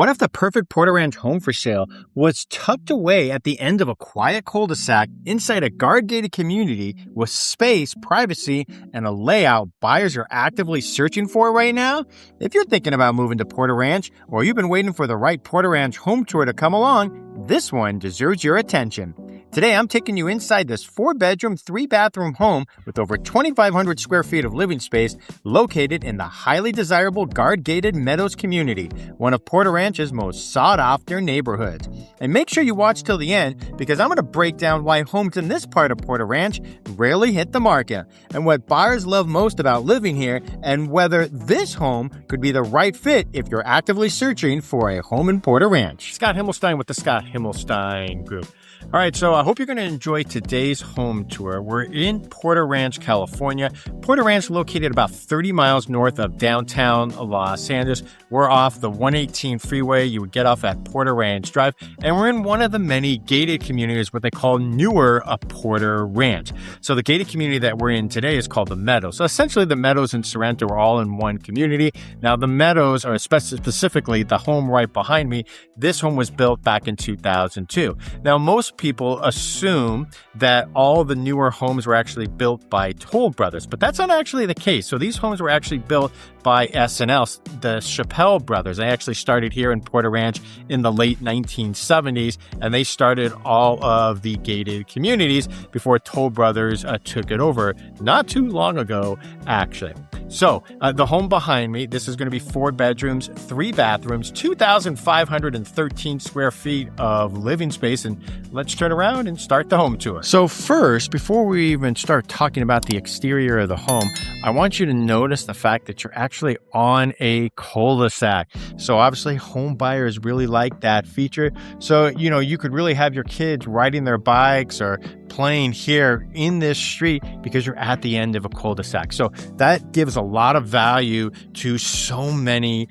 What if the perfect Porter Ranch home for sale was tucked away at the end of a quiet cul-de-sac inside a guard-gated community with space, privacy, and a layout buyers are actively searching for right now? If you're thinking about moving to Porter Ranch, or you've been waiting for the right Porter Ranch home tour to come along, this one deserves your attention. Today, I'm taking you inside this 4-bedroom, 3-bathroom home with over 2,500 square feet of living space located in the highly desirable guard-gated Meadows community, one of Porter Ranch's most sought-after neighborhoods. And make sure you watch till the end because I'm going to break down why homes in this part of Porter Ranch rarely hit the market, and what buyers love most about living here, and whether this home could be the right fit if you're actively searching for a home in Porter Ranch. Scott Himmelstein with the Scott Himmelstein Group. All right, so I hope you're going to enjoy today's home tour. We're in Porter Ranch, California. Porter Ranch located about 30 miles north of downtown Los Angeles. We're off the 118 freeway. You would get off at Porter Ranch Drive, and we're in one of the many gated communities, what they call newer Porter Ranch. So the gated community that we're in today is called the Meadows. So essentially the Meadows and Sorrento are all in one community. Now the Meadows are specifically the home right behind me. This home was built back in 2002. Now most people assume that all the newer homes were actually built by Toll Brothers, but that's not actually the case. So these homes were actually built by S&L, the Chappelle brothers. They actually started here in Porter Ranch in the late 1970s, and they started all of the gated communities before Toll Brothers took it over not too long ago, actually. So the home behind me, this is going to be 4 bedrooms, 3 bathrooms, 2,513 square feet of living space. And let's turn around and start the home tour. So first, before we even start talking about the exterior of the home, I want you to notice the fact that you're actually on a cul-de-sac. So obviously home buyers really like that feature. So, you could really have your kids riding their bikes or playing here in this street because you're at the end of a cul-de-sac. So that gives a lot of value to so many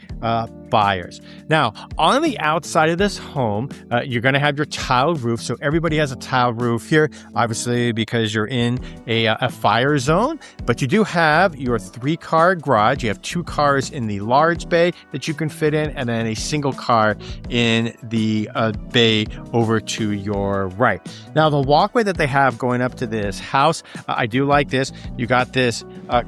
buyers. Now, on the outside of this home, you're going to have your tiled roof. So everybody has a tiled roof here, obviously because you're in a fire zone, but you do have your 3-car garage. You have 2 cars in the large bay that you can fit in, and then a single car in the bay over to your right. Now, the walkway that they have going up to this house, I do like this. You got this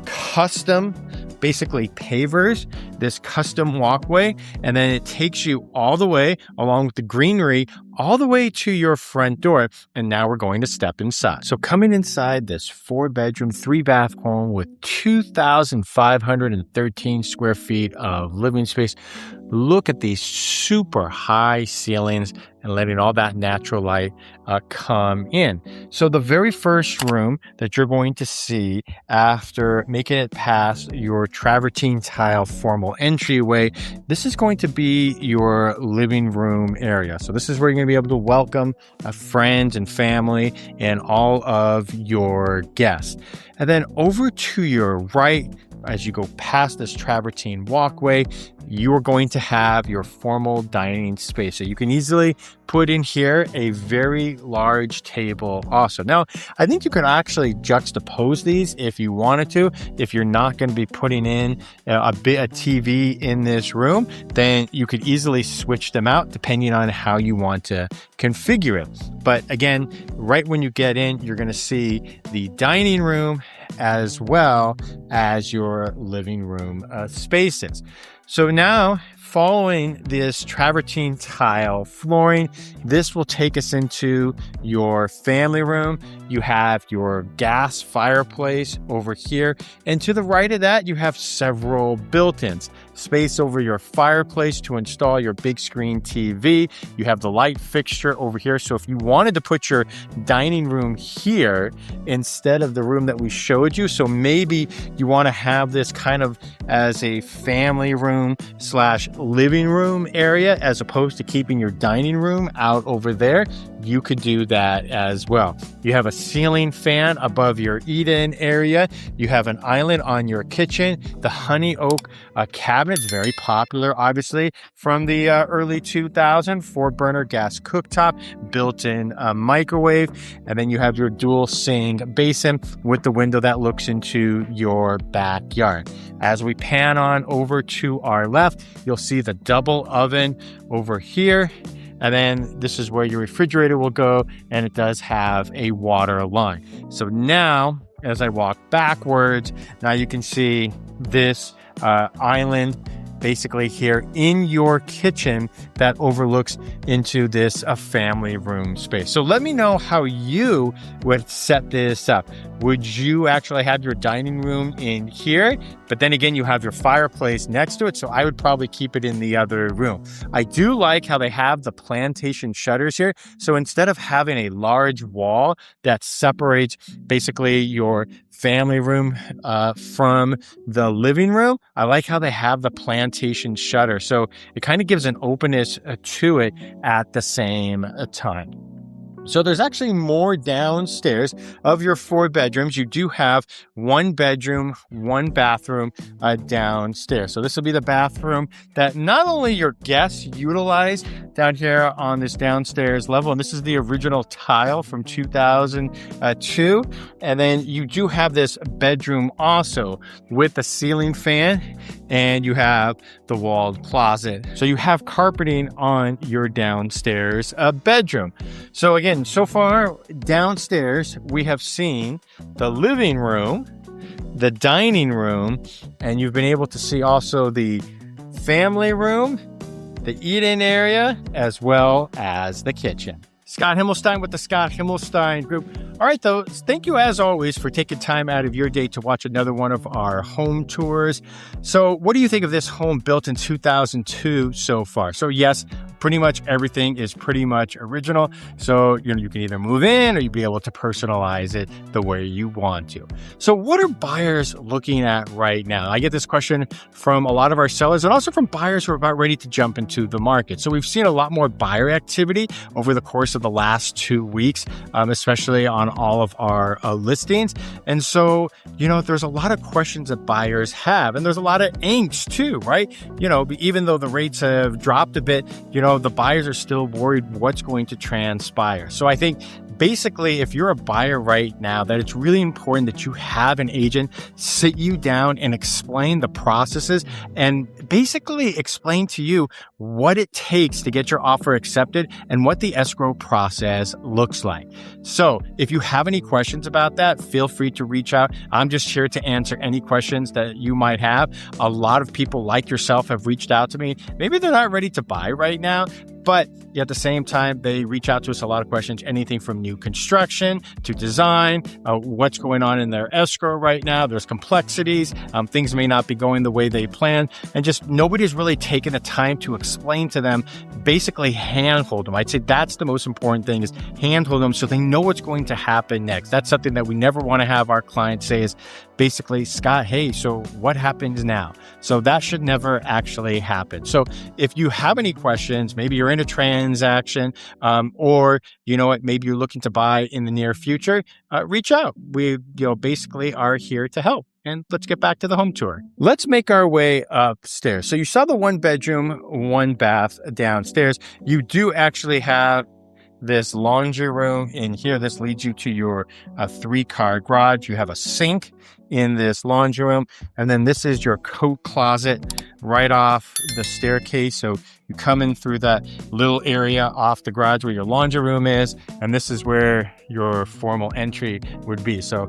custom, basically pavers, this custom walkway, and then it takes you all the way along with the greenery all the way to your front door. And now we're going to step inside. So coming inside this 4-bedroom, 3-bath home with 2,513 square feet of living space, look at these super high ceilings and letting all that natural light come in. So the very first room that you're going to see after making it past your travertine tile formal entryway, this is going to be your living room area. So this is where you're going to be able to welcome friends and family and all of your guests. And then over to your right, as you go past this travertine walkway, you are going to have your formal dining space. So you can easily put in here a very large table also. Now, I think you can actually juxtapose these if you wanted to. If you're not going to be putting in a TV in this room, then you could easily switch them out depending on how you want to configure it. But again, right when you get in, you're going to see the dining room as well as your living room spaces. So now, following this travertine tile flooring, this will take us into your family room. You have your gas fireplace over here. And to the right of that, you have several built-ins. Space over your fireplace to install your big screen TV. You have the light fixture over here. So if you wanted to put your dining room here instead of the room that we showed you, so maybe you want to have this kind of as a family room / living room area as opposed to keeping your dining room out over there, you could do that as well. You have a ceiling fan above your eat-in area. You have an island on your kitchen. The honey oak cabinet is very popular, obviously, from the early 2000s. 4-burner gas cooktop, built-in microwave, and then you have your dual sink basin with the window that looks into your backyard. As we pan on over to our left, you'll see see the double oven over here. And then this is where your refrigerator will go, and it does have a water line. So now, as I walk backwards, now you can see this island basically here in your kitchen that overlooks into this family room space. So let me know how you would set this up. Would you actually have your dining room in here? But then again, you have your fireplace next to it. So I would probably keep it in the other room. I do like how they have the plantation shutters here. So instead of having a large wall that separates basically your family room from the living room, I like how they have the plantation shutter. So it kind of gives an openness to it at the same time. So there's actually more downstairs. Of your 4 bedrooms, you do have 1 bedroom, 1 bathroom downstairs. So this will be the bathroom that not only your guests utilize down here on this downstairs level, and this is the original tile from 2002. And then you do have this bedroom also with the ceiling fan, and you have the walled closet. So you have carpeting on your downstairs bedroom. So again, so far downstairs, we have seen the living room, the dining room, and you've been able to see also the family room, the eat-in area, as well as the kitchen. Scott Himmelstein with the Scott Himmelstein Group. All right, though, thank you as always for taking time out of your day to watch another one of our home tours. So what do you think of this home built in 2002 so far? So yes, pretty much everything is pretty much original. So, you can either move in or you'll be able to personalize it the way you want to. So what are buyers looking at right now? I get this question from a lot of our sellers and also from buyers who are about ready to jump into the market. So we've seen a lot more buyer activity over the course of the last 2 weeks, especially on all of our listings. And so, there's a lot of questions that buyers have, and there's a lot of angst too, right? Even though the rates have dropped a bit, the buyers are still worried what's going to transpire. So I think basically, if you're a buyer right now, that it's really important that you have an agent sit you down and explain the processes and basically explain to you what it takes to get your offer accepted and what the escrow process looks like. So if you have any questions about that, feel free to reach out. I'm just here to answer any questions that you might have. A lot of people like yourself have reached out to me. Maybe they're not ready to buy right now, but at the same time, they reach out to us a lot of questions, anything from new construction to design, what's going on in their escrow right now. There's complexities. Things may not be going the way they plan. And just nobody's really taken the time to explain to them, basically handhold them. I'd say that's the most important thing, is handhold them so they know what's going to happen next. That's something that we never want to have our clients say, is basically, Scott, hey, so what happens now? So that should never actually happen. So if you have any questions, maybe you're in a transaction, or maybe you're looking to buy in the near future, reach out. We basically are here to help. And let's get back to the home tour. Let's make our way upstairs. So you saw the 1 bedroom, 1 bath downstairs. You do actually have this laundry room in here. This leads you to your 3-car garage. You have a sink in this laundry room. And then this is your coat closet right off the staircase. So you come in through that little area off the garage where your laundry room is. And this is where your formal entry would be. So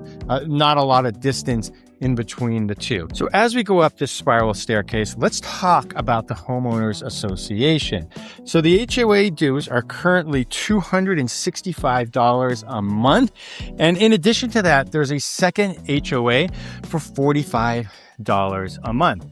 not a lot of distance in between the two. So as we go up this spiral staircase, let's talk about the Homeowners Association. So the HOA dues are currently $265 a month. And in addition to that, there's a second HOA for $45 a month.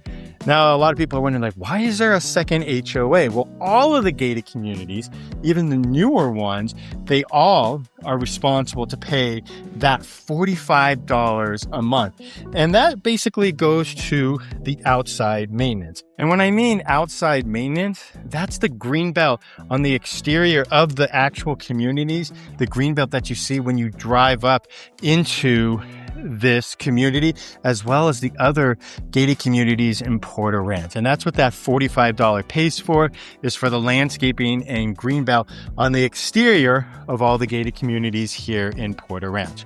Now, a lot of people are wondering, why is there a second HOA? Well, all of the gated communities, even the newer ones, they all are responsible to pay that $45 a month. And that basically goes to the outside maintenance. And when I mean outside maintenance, that's the green belt on the exterior of the actual communities, the green belt that you see when you drive up into this community, as well as the other gated communities in Porter Ranch. And that's what that $45 pays for, is for the landscaping and greenbelt on the exterior of all the gated communities here in Porter Ranch.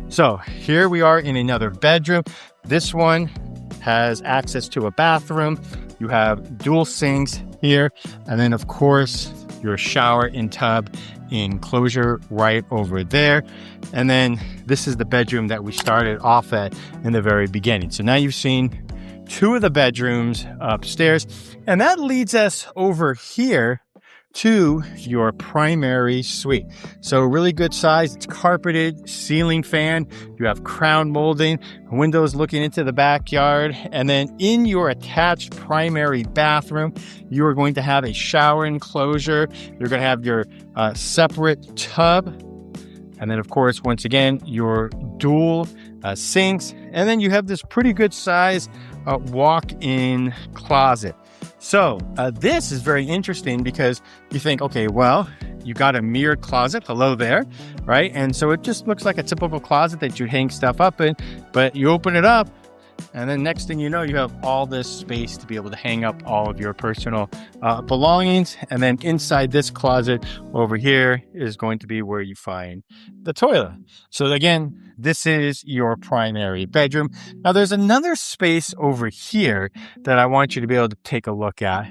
So here we are in another bedroom. This one has access to a bathroom. You have dual sinks here, and then of course your shower and tub enclosure right over there. And then this is the bedroom that we started off at in the very beginning. So now you've seen two of the bedrooms upstairs, and that leads us over here to your primary suite. So really good size. It's carpeted, ceiling fan. You have crown molding, windows looking into the backyard. And then in your attached primary bathroom, you are going to have a shower enclosure. You're going to have your separate tub. And then, of course, once again, your dual sinks. And then you have this pretty good size walk-in closet. So this is very interesting because you think, okay, well, you got a mirrored closet. Hello there, right? And so it just looks like a typical closet that you hang stuff up in, but you open it up, and then next thing you know, you have all this space to be able to hang up all of your personal belongings. And then inside this closet over here is going to be where you find the toilet. So again, this is your primary bedroom. Now there's another space over here that I want you to be able to take a look at.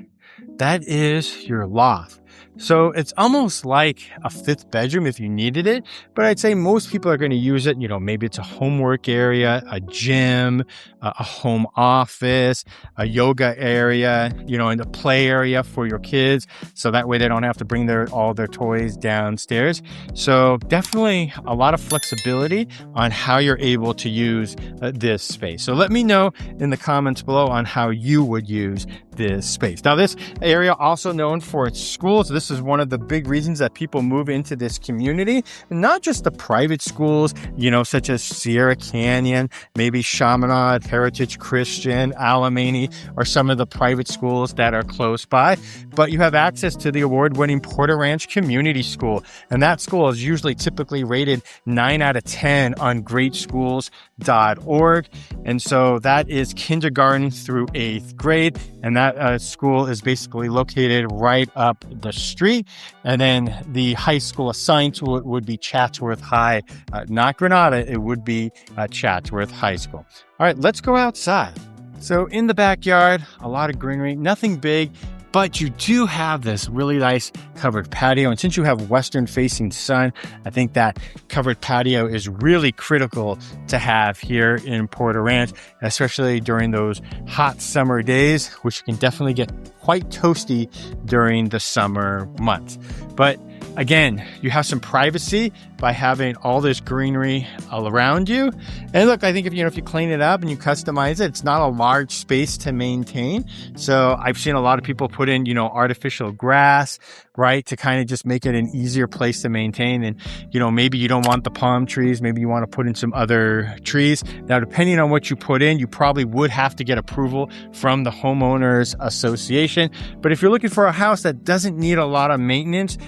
That is your loft. So it's almost like a fifth bedroom if you needed it, but I'd say most people are going to use it. You know, maybe it's a homework area, a gym, a home office, a yoga area, you know, and a play area for your kids. So that way they don't have to bring all their toys downstairs. So definitely a lot of flexibility on how you're able to use this space. So let me know in the comments below on how you would use this space. Now, this area also known for its schools. This is one of the big reasons that people move into this community, not just the private schools, you know, such as Sierra Canyon, maybe Chaminade, Heritage Christian, Alamany, or some of the private schools that are close by, but you have access to the award-winning Porter Ranch Community School. And that school is usually typically rated 9 out of 10 on greatschools.org. And so that is kindergarten through 8th grade. And that school is basically located right up the street. And then the high school assigned to it would be Chatsworth High, not Granada. It would be Chatsworth High School. All right, let's go outside. So in the backyard, a lot of greenery, nothing big, but you do have this really nice covered patio. And since you have western facing sun, I think that covered patio is really critical to have here in Porter Ranch, especially during those hot summer days, which can definitely get quite toasty during the summer months. But again, you have some privacy by having all this greenery all around you. And look, I think if you clean it up and you customize it, it's not a large space to maintain. So I've seen a lot of people put in, artificial grass, right, to kind of just make it an easier place to maintain. And, maybe you don't want the palm trees. Maybe you want to put in some other trees. Now, depending on what you put in, you probably would have to get approval from the homeowners association. But if you're looking for a house that doesn't need a lot of maintenance,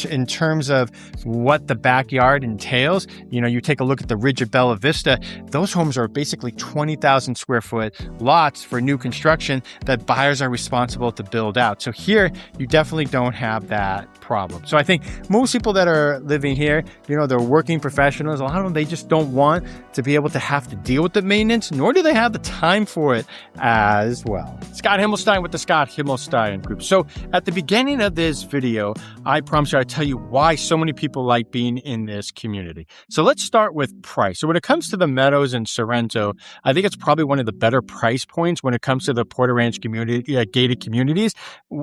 in terms of what the backyard entails, you take a look at the ridge of Bella Vista. Those homes are basically 20,000 square foot lots for new construction that buyers are responsible to build out. So here, you definitely don't have that problem. So I think most people that are living here, they're working professionals. A lot of them, they just don't want to be able to have to deal with the maintenance, nor do they have the time for it as well. Scott Himmelstein with the Scott Himmelstein Group. So at the beginning of this video, I promised you I'd tell you why so many people like being in this community. So let's start with price. So when it comes to the Meadows and Sorrento, I think it's probably one of the better price points when it comes to the Porter Ranch community, gated communities,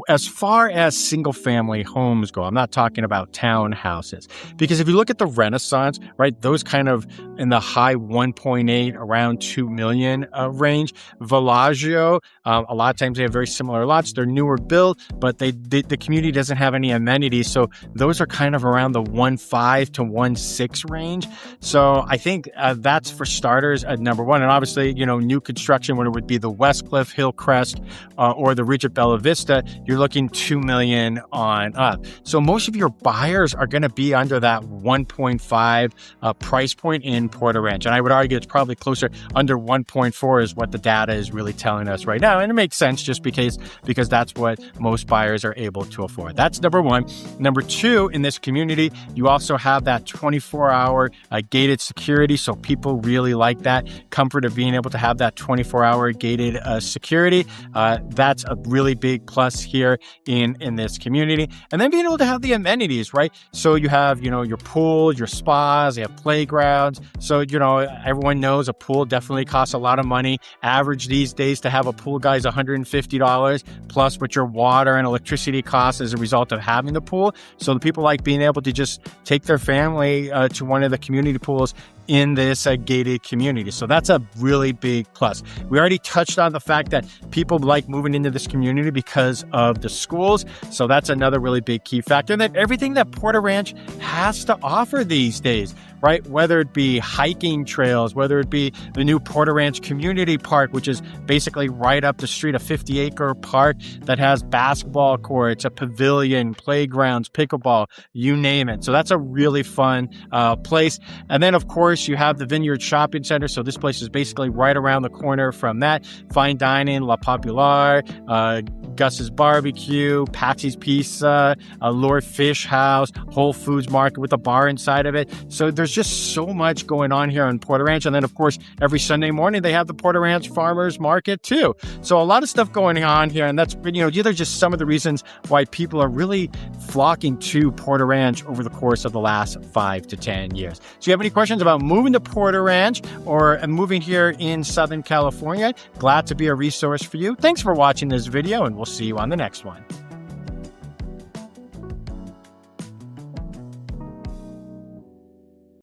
as far as single family homes go. I'm not talking about townhouses, because if you look at the Renaissance, right, those kind of in the high 1.8, around 2 million range. Villaggio, a lot of times they have very similar lots. They're newer built, but the community doesn't have any amenities. So those are kind of around the 1.5 to 1.6 range. So I think that's for starters at number one. And obviously, new construction, when it would be the Westcliffe, Hillcrest, or the ridge of Bella Vista, you're looking 2 million on up. So most of your buyers are going to be under that 1.5 price point in Porter Ranch. And I would argue it's probably closer under 1.4 is what the data is really telling us right now. And it makes sense just because that's what most buyers are able to afford. That's number one. Number two, too, in this community, you also have that 24-hour gated security. So people really like that comfort of being able to have that 24-hour gated security. That's a really big plus here in this community. And then being able to have the amenities, right? So you have, your pool, your spas, you have playgrounds. So, everyone knows a pool definitely costs a lot of money. Average these days to have a pool, guys, $150 plus what your water and electricity costs as a result of having the pool. So the people like being able to just take their family to one of the community pools in this gated community. So that's a really big plus. We already touched on the fact that people like moving into this community because of the schools. So that's another really big key factor. And then everything that Porter Ranch has to offer these days, right? Whether it be hiking trails, whether it be the new Porter Ranch Community Park, which is basically right up the street, a 50-acre park that has basketball courts, a pavilion, playgrounds, pickleball, you name it. So that's a really fun place. And then, of course, you have the Vineyard Shopping Center. So this place is basically right around the corner from that. Fine dining, La Popular, Gus's Barbecue, Patsy's Pizza, Lord Fish House, Whole Foods Market with a bar inside of it. So there's just so much going on here on Porter Ranch. And then, of course, every Sunday morning, they have the Porter Ranch Farmers Market too. So a lot of stuff going on here. And that's, these are just some of the reasons why people are really flocking to Porter Ranch over the course of the last 5 to 10 years. So you have any questions about moving to Porter Ranch or moving here in Southern California? Glad to be a resource for you. Thanks for watching this video, and we'll see you on the next one.